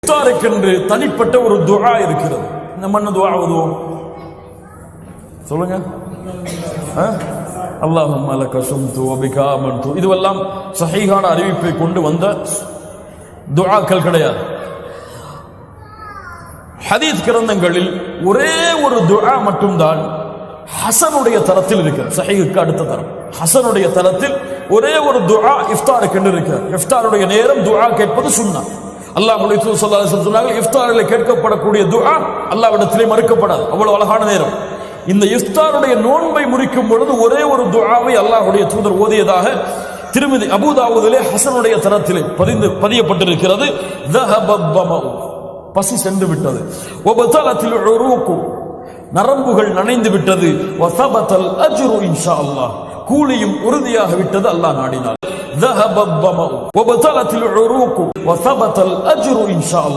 இஃப்தாருக்கென்று தனிப்பட்ட ஒரு துஆ இருக்கிறது. நம்ம என்ன துஆ ஓதுவோம் சொல்லுங்க? அல்லாஹும்ம லக ஸும்து வ பிக ஆமன்து. இதுவெல்லாம் சஹீஹான அறிவிப்பை கொண்டு வந்த துஆக்கள் கிடையாது. ஹதீஸ் கிரந்தங்களில் ஒரே ஒரு துஆ மட்டும்தான் ஹசனுடைய தரத்தில் இருக்கிறது. சஹீஹுக்கு அடுத்த தரம் ஹசனுடைய தரத்தில் ஒரே ஒரு துஆ இஃப்தாருக்கு இருக்கிறது. இஃப்தாருடைய நேரம் துஆ கேட்பது சுன்னத். அல்லாஹ்வுடைய தூதர் ஸல்லல்லாஹு அலைஹி வஸல்லம் சொன்னார்கள், இஃப்தாரில் கேட்கப்படக்கூடிய துஆ அல்லாஹ்விடத்திலே மறுக்கப்படாது. அவ்வளவு அழகான நேரம். இந்த இஃப்தாருடைய நோன்பை முறிக்கும் பொழுது ஒரே ஒரு துஆவை அல்லாஹ்வுடைய தூதர் ஓதியதாக திருமிதி அபூ தாவூதிலே ஹசனுடைய தரத்திலே பதியப்பட்டிருக்கிறது. ذهبت ظمأ, பசி சென்று விட்டது. وبطلت العروق, நரம்புகள் நனைந்து விட்டது. وثبت الأجر إن شاء الله, கூலியும் உறுதியாக விட்டது அல்லாஹ் நாடினார். ذهبت ظمأ وبطلت العروق وثبت الأجر إن شاء الله.